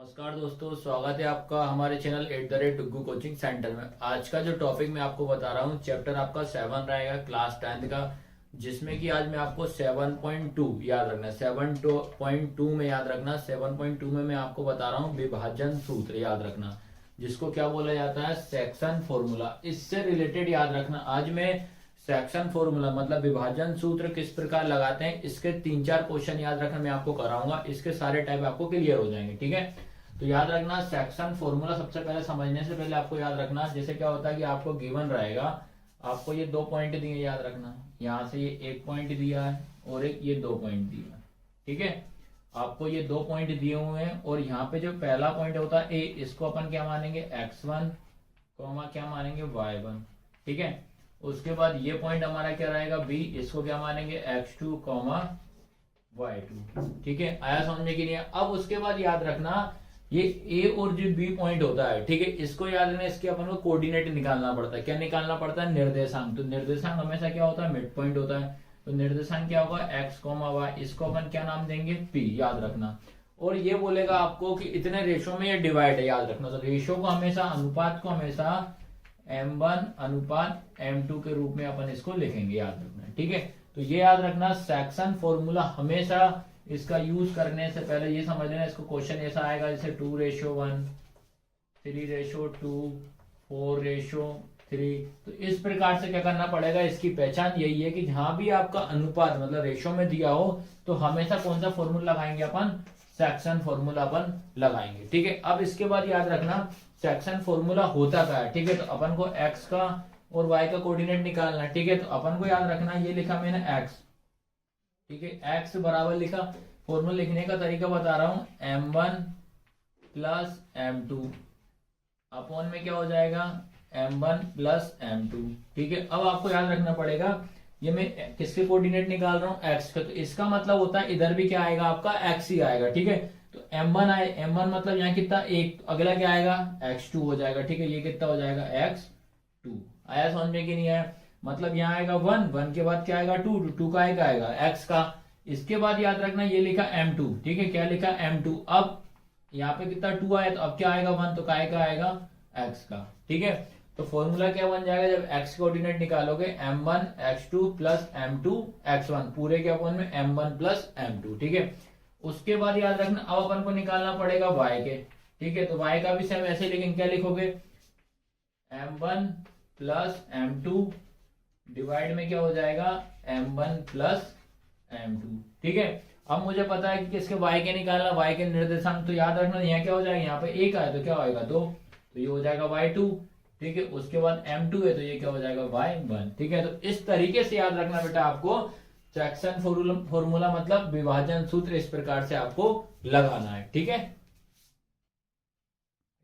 नमस्कार दोस्तों, स्वागत है आपका हमारे चैनल @डुग्गू कोचिंग सेंटर में। आज का जो टॉपिक मैं आपको बता रहा हूँ, चैप्टर आपका 7 रहेगा क्लास 10th का, जिसमें कि आज मैं आपको 7.2 याद रखना, 7.2 में याद रखना। 7.2 में मैं आपको बता रहा हूँ विभाजन सूत्र याद रखना, जिसको क्या बोला जाता है, सेक्शन फॉर्मूला। इससे रिलेटेड याद रखना। आज मैं सेक्शन फॉर्मूला मतलब विभाजन सूत्र किस प्रकार लगाते हैं, इसके 3-4 क्वेश्चन याद रखना मैं आपको कराऊंगा। इसके सारे टाइप आपको क्लियर हो जाएंगे, ठीक है। तो याद रखना सेक्शन फॉर्मूला सबसे पहले समझने से पहले आपको याद रखना, जैसे क्या होता है कि आपको गिवन रहेगा, आपको ये 2 पॉइंट दिए, याद रखना। यहाँ से ये 1 पॉइंट दिया है और एक ये 2 पॉइंट दिया है, ठीक है। आपको ये 2 पॉइंट दिए हुए हैं और यहाँ पे जो पहला पॉइंट होता है ए, इसको अपन क्या मानेंगे, x1 क्या मानेंगे, y1, ठीक है। उसके बाद ये पॉइंट हमारा क्या रहेगा बी, इसको क्या मानेंगे, x2 y2, ठीक है। आया समझ में कि नहीं। अब उसके बाद याद रखना ये ए और जो बी पॉइंट होता है, ठीक है, इसको याद रखना। इसके अपन को कोऑर्डिनेट निकालना पड़ता है। क्या निकालना पड़ता है, निर्देशांक। तो निर्देशांक हमेशा क्या होता है, मिड पॉइंट होता है। तो निर्देशांक क्या होगा, x, y, इसको अपन क्या नाम देंगे, p, याद रखना। और ये बोलेगा आपको कि इतने रेशो में ये डिवाइड है, याद रखना। तो रेशो को हमेशा, अनुपात को हमेशा m1 अनुपात m2 के रूप में अपन इसको लिखेंगे, याद रखना, ठीक है। तो ये याद रखना, सेक्शन फॉर्मूला हमेशा इसका यूज करने से पहले ये समझ लेना, इसको क्वेश्चन ऐसा आएगा जैसे 2:1, 3:2, 4:3। तो इस प्रकार से क्या करना पड़ेगा, इसकी पहचान यही है कि जहां भी आपका अनुपात मतलब रेशो में दिया हो, तो हमेशा कौन सा फॉर्मूला लगाएंगे अपन, सेक्शन फॉर्मूला अपन लगाएंगे, ठीक है। अब इसके बाद याद रखना सेक्शन फॉर्मूला होता क्या है, ठीक है। तो अपन को x का और y का कोऑर्डिनेट निकालना है, ठीक है। तो अपन को याद रखना, ये लिखा मैंने x, ठीक है, x बराबर लिखा। फॉर्मूला लिखने का तरीका बता रहा हूं, m1 प्लस m2 अपॉन में क्या हो जाएगा, m1 प्लस m2, ठीक है। अब आपको याद रखना पड़ेगा, ये मैं किसके कोऑर्डिनेट निकाल रहा हूं, x का। तो इसका मतलब होता है इधर भी क्या आएगा, आपका x ही आएगा, ठीक है। तो m1 आए, m1 मतलब यहाँ कितना, एक, अगला क्या आएगा, x2 हो जाएगा, ठीक है। ये कितना हो जाएगा, x2। आया समझ में कि नहीं आया। मतलब यहाँ आएगा 1 के बाद क्या आएगा, 2 का आएगा x का। इसके बाद याद रखना ये लिखा m2, ठीक है। क्या लिखा, m2। अब यहाँ पे कितना 2 आया, तो अब क्या आएगा 1, तो काय का आएगा, x का, ठीक है। तो फॉर्मूला क्या बन जाएगा, जब x कोऑर्डिनेट निकालोगे, m1 x2 plus m2 x1 पूरे के अपॉन में m1 प्लस m2, ठीक है। उसके बाद याद रखना अब अपन को निकालना पड़ेगा y के, ठीक है। तो y का भी सेम ऐसे, लेकिन क्या लिखोगे, m1 प्लस m2 डिवाइड में क्या हो जाएगा, m1 प्लस m2, ठीक है। अब मुझे पता है कि किसके y के निकालना, y के निर्देशांक। तो याद रखना यहाँ क्या हो जाएगा, यहाँ पे 1 आए तो क्या होगा 2, तो ये हो जाएगा y2, ठीक है। उसके बाद m2 है तो ये क्या हो जाएगा, y1, ठीक है। तो इस तरीके से याद रखना बेटा, आपको सेक्शन फॉर्मूला मतलब विभाजन सूत्र इस प्रकार से आपको लगाना है, ठीक है।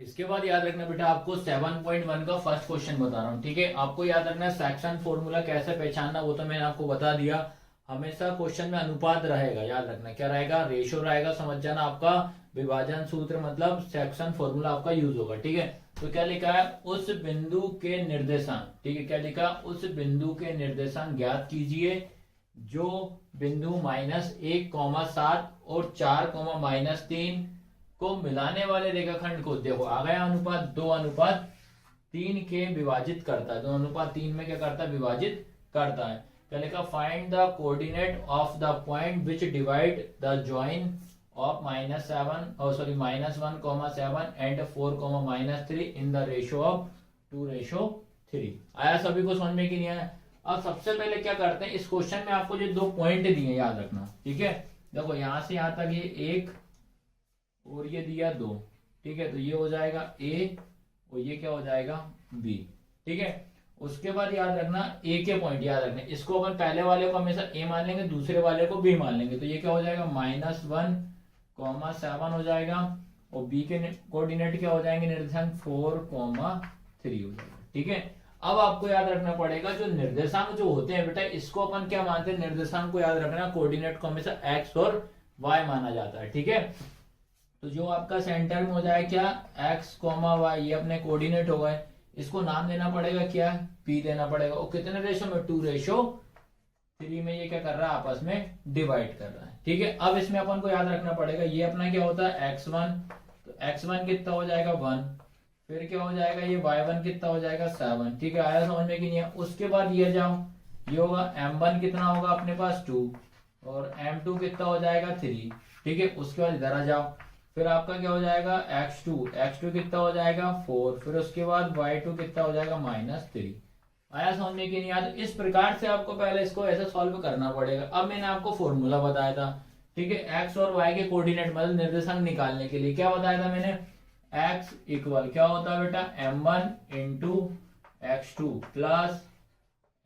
इसके बाद याद रखना बेटा, आपको 7.1 का फर्स्ट क्वेश्चन बता रहा हूँ, ठीक है। आपको याद रखना सेक्शन फॉर्मूला कैसे पहचानना, वो तो मैंने आपको बता दिया। हमेशा क्वेश्चन में अनुपात रहेगा, याद रखना क्या रहेगा, रेशो रहेगा, समझ जाना। आपका विभाजन सूत्र मतलब सेक्शन फॉर्मूला आपका यूज होगा, ठीक है। तो क्या लिखा है, उस बिंदु के निर्देशांक, ठीक है। क्या लिखा, उस बिंदु के निर्देशांक ज्ञात कीजिए जो बिंदु -1,7 और 4,-3 को मिलाने वाले रेखाखंड को, देखो आ गया अनुपात 2:3 के विभाजित करता है, 2:3 में क्या करता है, विभाजित करता है। क्या लिखा, find the coordinate of the point which divide the join of -1,7 and 4,-3 in the ratio of 2:3। आया सभी को समझ में कि नहीं आया। अब सबसे पहले क्या करते हैं, इस क्वेश्चन में आपको जो 2 पॉइंट दिए, याद रखना, ठीक है। देखो यहां से यहां तक ये 1 और ये दिया 2, ठीक है। तो ये हो जाएगा a और ये क्या हो जाएगा b, ठीक है। उसके बाद याद रखना a के पॉइंट, याद रखना इसको अपन पहले वाले को हमेशा a मान लेंगे, दूसरे वाले को b मान लेंगे। तो ये क्या हो जाएगा, -1,7 हो जाएगा और b के कोऑर्डिनेट क्या हो जाएंगे, निर्देशांक 4,3 हो जाएगा, ठीक है। अब आपको याद रखना पड़ेगा, जो निर्देशांक जो होते हैं बेटा, इसको अपन क्या मानते हैं, निर्देशांक को याद रखना, कोऑर्डिनेट को हमेशा x और y माना जाता है, ठीक है। तो जो आपका सेंटर में हो जाए क्या, x, y, ये अपने कोऑर्डिनेट हो गए। इसको नाम देना पड़ेगा, क्या, p देना पड़ेगा। और कितने रेशो में, 2:3 में ये क्या कर रहा है, आपस में डिवाइड कर रहा है, ठीक है। अब इसमें अपन को याद रखना पड़ेगा, ये अपना क्या होता है, x1, तो x1 कितना हो जाएगा 1, फिर क्या हो जाएगा ये y1 कितना हो जाएगा 7। ठीक है, आया समझ में कि नहीं है। उसके बाद ये जाओ, ये होगा m1 कितना होगा अपने पास 2 और m2 कितना हो जाएगा 3। ठीक है, उसके बाद इधर आ जाओ, फिर आपका क्या हो जाएगा x2 कितना हो जाएगा 4, फिर उसके बाद y2 कितना हो जाएगा -3। आया समझ में कि नहीं आया। तो इस प्रकार से आपको पहले इसको ऐसे सॉल्व करना पड़ेगा। अब मैंने आपको फॉर्मूला बताया था, ठीक है, x और y के कोऑर्डिनेट मतलब निर्देशांक निकालने के लिए क्या बताया था मैंने, x इक्वल क्या होता है बेटा m1 into x2 plus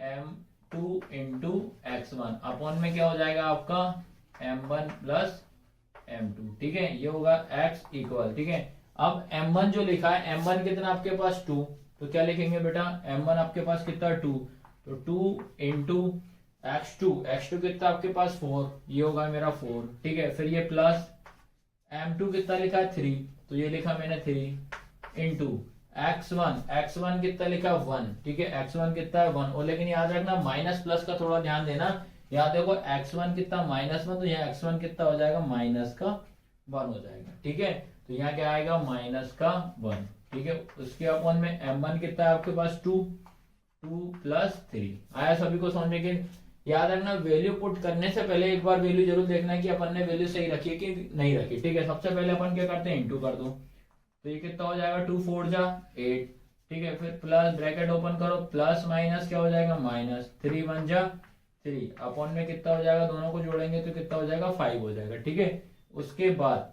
m2 into x1 upon में क्या हो जाएगा आपका m1 प्लस m2। ठीक है, ये होगा x इक्वल। ठीक है, अब m1 जो लिखा है, m1 कितना आपके पास 2, तो क्या लिखेंगे बेटा m1 आपके पास कितना 2, तो 2 इंटू x2 कितना आपके पास 4, ये होगा मेरा 4। ठीक है, फिर ये प्लस m2 कितना लिखा है 3, तो ये लिखा मैंने 3 इंटू x1 कितना लिखा 1। ठीक है, x1 कितना है 1, और लेकिन याद रखना माइनस प्लस का थोड़ा ध्यान देना। यहाँ देखो x1 कितना -1, तो यहाँ x1 कितना हो जाएगा -1 हो जाएगा। ठीक है, तो यहाँ क्या आएगा -1। ठीक है, उसके अपन में m1 कितना है आपके पास 2 प्लस 3। आया सभी को समझ में कि याद रखना वैल्यू पुट करने से पहले एक बार वैल्यू जरूर देखना है कि अपन ने वैल्यू सही रखी है कि नहीं रखी। ठीक है, सबसे पहले अपन क्या करते हैं इंटू कर दो, तो ये कितना हो जाएगा 2 4 जा 8। ठीक है, फिर प्लस ब्रैकेट ओपन करो, प्लस माइनस क्या हो जाएगा -3 1 जा 3 अपॉन में कितना हो जाएगा, दोनों को जोड़ेंगे तो कितना हो जाएगा 5 हो जाएगा। ठीक है, उसके बाद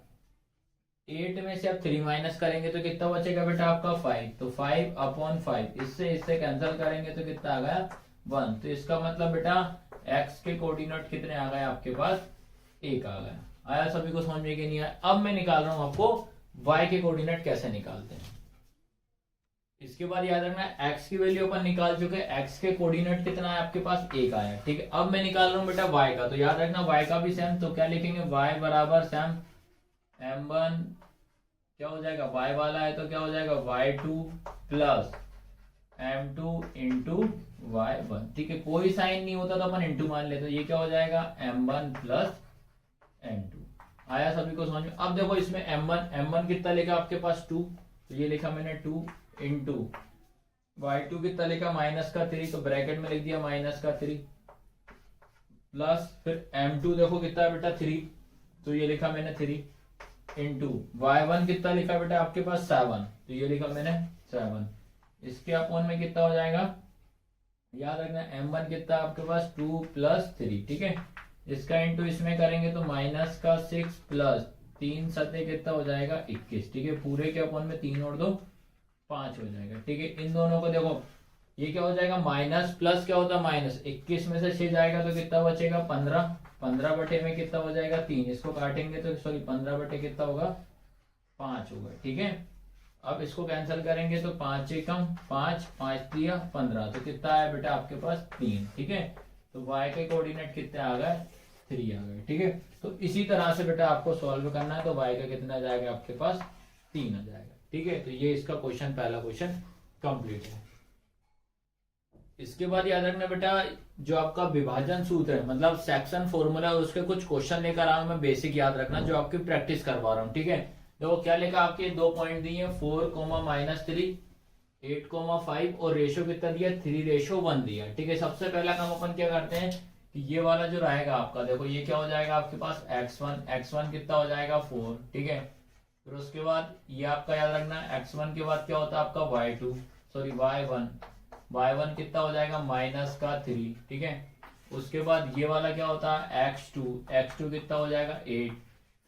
8 में से आप 3 माइनस करेंगे तो कितना बचेगा बेटा आपका 5, तो 5 अपॉन 5 इससे कैंसिल करेंगे तो कितना आ गया 1। तो इसका मतलब बेटा x के कोऑर्डिनेट कितने आ गए आपके पास 1 आ गया। आया सभी को समझ में कि नहीं आया। अब मैं निकाल रहा हूं आपको y के कोऑर्डिनेट कैसे निकालते हैं। इसके बाद याद रखना x की वैल्यू अपन निकाल चुके, x के कोऑर्डिनेट कितना है आपके पास 1 आया। ठीक है, अब मैं निकाल रहा हूं बेटा y का, तो याद रखना y का भी सेम, तो क्या लिखेंगे y बराबर सेम m1 क्या हो जाएगा y वाला है तो क्या हो जाएगा y2 plus m2 into y1। ठीक है, कोई साइन नहीं होता तो अपन इंटू मान लेते, तो ये क्या हो जाएगा m1 प्लस m2। आया सभी को समझ में। अब देखो इसमें m1 कितना लिखा आपके पास 2, तो ये लिखा मैंने 2 इंटू y2 कितना लिखा -3, तो ब्रैकेट में लिख दिया -3 प्लस फिर m2 देखो कितना है बेटा 3, तो ये लिखा मैंने 3 इंटू y1 कितना लिखा बेटा आपके पास 7, तो ये लिखा मैंने 7। इसके अपॉन में कितना हो जाएगा, याद रखना m1 कितना आपके पास 2 प्लस 3। ठीक है, इसका इंटू इसमें करेंगे तो -6 प्लस 3 सते कितना हो जाएगा 21। ठीक है, पूरे के अपॉन में 3 और 2 5 हो जाएगा। ठीक है, इन दोनों को देखो ये क्या हो जाएगा माइनस प्लस क्या होता है माइनस, 21 में से 6 जाएगा तो कितना बचेगा 15 बटे में कितना हो जाएगा 3, इसको काटेंगे तो सॉरी 15 बटे कितना होगा 5 होगा। ठीक है, अब इसको कैंसिल करेंगे तो 5 से कम 5 दिया 15, तो कितना आया बेटा आपके पास 3। ठीक है, तो y के कोऑर्डिनेट कितने आ गए 3 आ गए। ठीक है, तो इसी तरह से बेटा आपको सॉल्व करना है, तो y का कितना आ जाएगा आपके पास 3 आ जाएगा। ठीक है, तो ये इसका क्वेश्चन पहला क्वेश्चन कंप्लीट है। इसके बाद याद रखना बेटा जो आपका विभाजन सूत्र है मतलब सेक्शन फॉर्मूला, उसके कुछ क्वेश्चन लेकर आया हूं मैं, बेसिक याद रखना जो आपकी प्रैक्टिस करवा रहा हूँ। ठीक है, देखो क्या लिखा आपके 2 पॉइंट दिए 4, -3, 8, 5 और रेशो कितना दिया 3:1 दिया। ठीक है, सबसे पहला काम अपन क्या करते हैं कि ये वाला जो रहेगा आपका, देखो ये क्या हो जाएगा आपके पास x1 कितना हो जाएगा 4। ठीक है, फिर उसके बाद ये आपका याद रखना x1 के बाद क्या होता है आपका y1 कितना हो जाएगा -3। ठीक है, उसके बाद ये वाला क्या होता है x2 कितना हो जाएगा 8,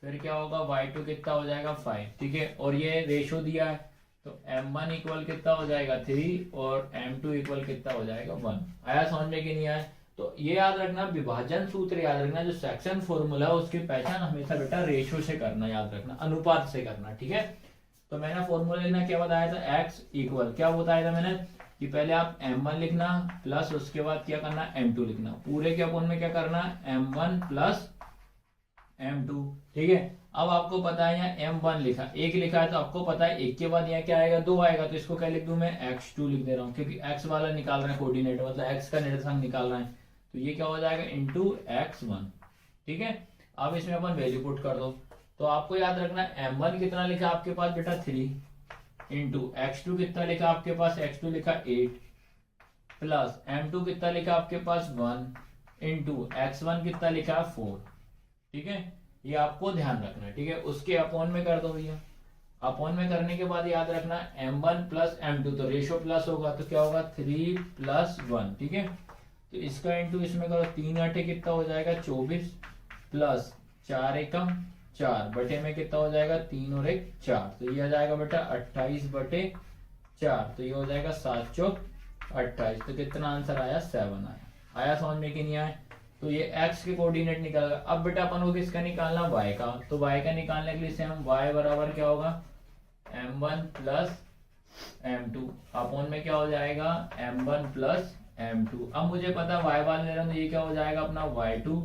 फिर क्या होगा y2 कितना हो जाएगा 5। ठीक है, और ये रेशो दिया है तो m1 इक्वल कितना हो जाएगा 3 और m2 इक्वल कितना हो जाएगा 1। आया समझ में कि नहीं आया। तो ये याद रखना विभाजन सूत्र याद रखना, जो सेक्शन फॉर्मूला है उसकी पहचान हमेशा बेटा रेशो से करना, याद रखना अनुपात से करना। ठीक है, तो मैंने फॉर्मूला लिखना क्या बताया था x इक्वल क्या बताया था मैंने कि पहले आप m1 लिखना प्लस उसके बाद क्या करना m2 लिखना, पूरे के अपॉन में क्या करना m1 प्लस m2। ठीक है, अब आपको पता है यहाँ m1 लिखा 1 लिखा है, तो आपको पता है 1 के बाद यहाँ क्या आएगा 2 आएगा, तो इसको क्या लिख दूं मैं x2 लिख दे रहा हूँ, क्योंकि x वाला निकाल रहे हैं कोऑर्डिनेट मतलब x का निर्देशांक निकाल रहे हैं, तो ये क्या हो जाएगा इंटू x1। ठीक है, अब इसमें अपन वैल्यू पुट कर दो, तो आपको याद रखना m1 कितना लिखा आपके पास बेटा 3 इंटू x2 कितना लिखा आपके पास, x2 लिखा 8 प्लस m2 कितना लिखा आपके पास 1 इंटू x1 कितना लिखा 4। ठीक है, ये आपको ध्यान रखना है। ठीक है, उसके अपॉन में कर दो भैया। अपॉन में करने के बाद याद रखना m1 प्लस m2, तो रेशो प्लस होगा तो क्या होगा 3 प्लस 1। ठीक है, तो इसका इंटू इसमें करो, 3 आठे कितना हो जाएगा 24 प्लस 4 एकम 4 बटे में कितना हो जाएगा 3 और 1 4, तो ये आ जाएगा बेटा 28 बटे 4, तो ये हो जाएगा 7 चौक 28। तो कितना आंसर आया 7 आया समझ में कि नहीं आया। तो ये x के कोऑर्डिनेट निकल गया। अब बेटा अपन को किसका निकालना, y का। तो y का निकालने के लिए से हम y बराबर क्या होगा m1 प्लस m2 अपॉन में क्या हो जाएगा m1 प्लस m2। अब मुझे पता y वाले ले रहा हूं तो ये क्या हो जाएगा अपना y2,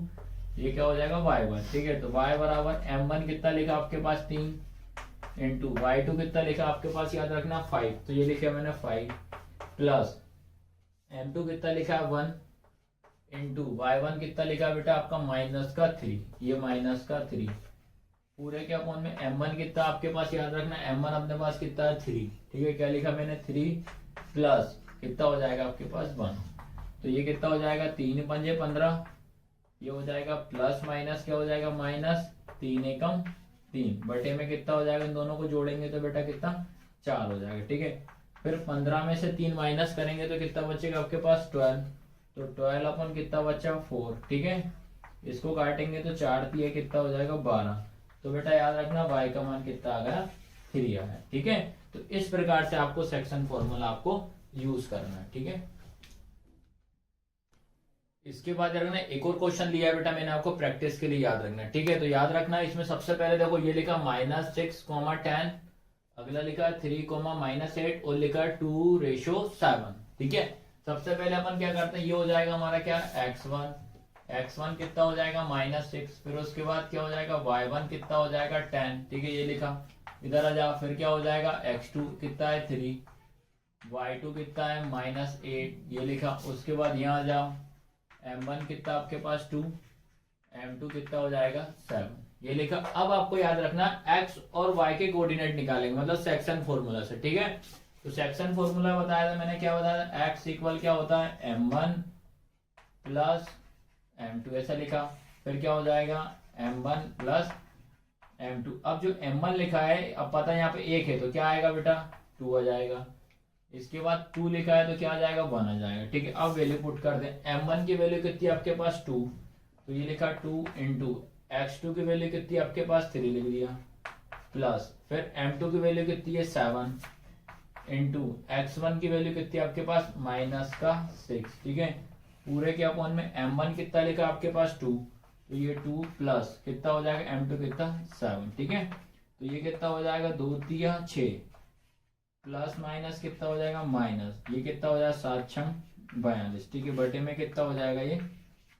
ये क्या हो जाएगा y1। ठीक है, तो y बराबर m1 कितना लिखा आपके पास 3 इंटू y2 कितना लिखा आपके पास याद रखना 5, तो ये लिखा मैंने 5 प्लस m2 कितना लिखा 1 इंटू y1 कितना लिखा बेटा आपका माइनस का 3, ये माइनस का 3 पूरे के अपॉन में m1 कितना आपके पास याद रखना m1 अपने पास कितना है 3। ठीक है, क्या लिखा मैंने 3 प्लस कितना हो जाएगा आपके पास 1, तो ये कितना हो जाएगा 3 पंजे 15, ये हो जाएगा प्लस माइनस क्या हो जाएगा माइनस 3 एकम 3 बटे में कितना हो जाएगा, इन दोनों को जोड़ेंगे तो बेटा कितना 4 हो जाएगा। ठीक है, फिर 15 में से 3 माइनस करेंगे तो कितना बचेगा आपके पास 12, तो 12 अपन कितना बचा 4। ठीक है, इसको काटेंगे तो 4 दिए कितना हो जाएगा 12, तो बेटा याद रखना y का मान कितना आ गया 3 आया। ठीक है, तो इस प्रकार से आपको सेक्शन फॉर्मूला आपको यूज करना है। ठीक है, इसके बाद रखना एक और क्वेश्चन लिया है बेटा मैंने आपको प्रैक्टिस के लिए याद रखना। ठीक है, तो याद रखना इसमें सबसे पहले देखो ये लिखा -6, 10, अगला लिखा 3, -8 और लिखा 2:7। ठीक है, सबसे पहले अपन क्या करते हैं, ये हो जाएगा हमारा क्या x1 कितना हो जाएगा -6, फिर उसके बाद क्या हो जाएगा y1 कितना हो जाएगा 10। ठीक है, ये लिखा, इधर आ जाओ, फिर क्या हो जाएगा x2 कितना है 3, y2 कितना है -8, ये लिखा। उसके बाद यहाँ आ जाओ m1 कितना आपके पास 2, m2 कितना हो जाएगा 7, ये लिखा। अब आपको याद रखना x और y के कोऑर्डिनेट निकालेंगे, मतलब सेक्शन फॉर्मूला से। ठीक है, तो सेक्शन फॉर्मूला बताया था मैंने, क्या बताया था x इक्वल क्या होता है m1 प्लस m2 ऐसा लिखा, फिर क्या हो जाएगा m1 प्लस m2। अब जो m1 लिखा है, अब पता है यहाँ पे 1 है तो क्या आएगा बेटा 2 आ जाएगा, इसके बाद 2 लिखा है तो क्या आ जाएगा 1 आ जाएगा। ठीक है, अब वैल्यू पुट कर दें, m1 की वैल्यू कितनी आपके पास 2, तो ये लिखा 2 इंटू x2 की वैल्यू कितनी आपके पास 3 लिख दिया, प्लस फिर m2 की वैल्यू कितनी है 7 इंटू x1 की वैल्यू कितनी आपके पास माइनस का 6। ठीक है, पूरे के अपॉन में m1 कितना लिखा आपके पास 2, तो ये 2 प्लस कितना हो जाएगा m2 कितना 7। ठीक है, तो ये कितना हो जाएगा 2 3 6 प्लस माइनस कितना हो जाएगा माइनस, ये कितना हो जाएगा 7 6 42। ठीक है, बटे में कितना हो जाएगा ये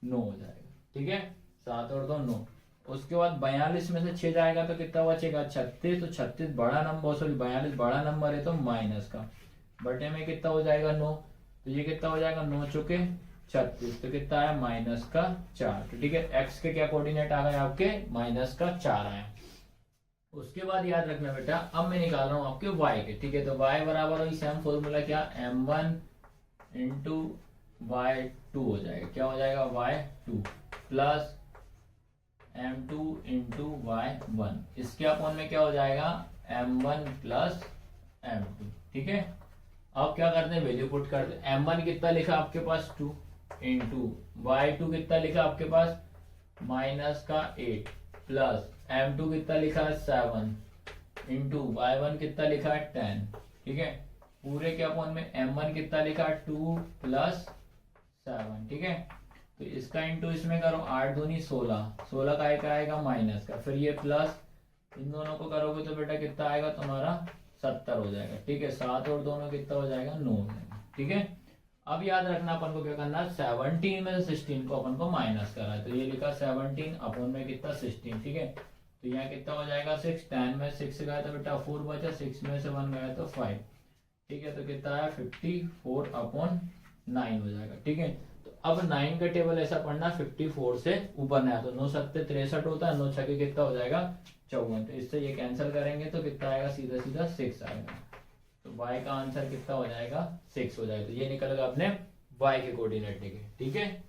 9 हो जाएगा। ठीक है, 7 और 2 9। उसके बाद 42 में से 6 जाएगा तो कितना बचेगा 36, तो 36 बड़ा नंबर, सॉरी 42 बड़ा नंबर है तो माइनस का, बटे में कितना हो जाएगा 9, तो ये कितना हो जाएगा 9 चौके 36, तो कितना आया माइनस का 4। तो ठीक है, x के क्या कोऑर्डिनेट आ गए आपके माइनस का 4 आया। उसके बाद याद रखना बेटा, अब मैं निकाल रहा हूँ आपके y के। ठीक है, तो y बराबर वही सेम फॉर्मूला क्या m1 इंटू y2 हो जाएगा, क्या हो जाएगा y2 plus m2 into y1, इसके अपॉन में क्या हो जाएगा m1 प्लस m2। ठीक है, अब क्या करते हैं वैल्यू पुट करते हैं, m1 कितना लिखा आपके पास 2 इंटू y2 कितना लिखा आपके पास माइनस का 8 प्लस m2 कितना लिखा है 7 इंटू y1 कितना लिखा है 10। ठीक है, पूरे के अपॉन में m1 कितना लिखा है 2 प्लस 7। ठीक है, तो इसका इंटू इसमें करो 8 दूनी 16 का एक आएगा माइनस का, फिर ये प्लस, इन दोनों को करोगे तो बेटा कितना आएगा तुम्हारा 70 हो जाएगा। ठीक है, 7 और दोनों कितना हो जाएगा 9 हो जाएगा। ठीक है, अब याद रखना अपन को क्या करना है, 17 में से 16 को अपन को माइनस करा है, तो ये लिखा 17 अपॉन में कितना 16। ठीक है, तो यहाँ कितना हो जाएगा 6, 10 में 6 गया तो बेटा 4 बचा, 6 में से 1 गया तो 5। ठीक है, तो कितना है 54 अपॉन 9 हो जाएगा। ठीक है, तो अब 9 का टेबल ऐसा पढ़ना 54 से ऊपर नहीं आता, 9 7 63 होता है, 9 6 कितना हो जाएगा 54, तो इससे ये कैंसिल करेंगे तो कितना आएगा, सीधा सीधा 6 आएगा। तो y का आंसर कितना हो जाएगा, 6 हो जाएगा। तो ये निकल गया अपने y के कोऑर्डिनेट के, ठीक है।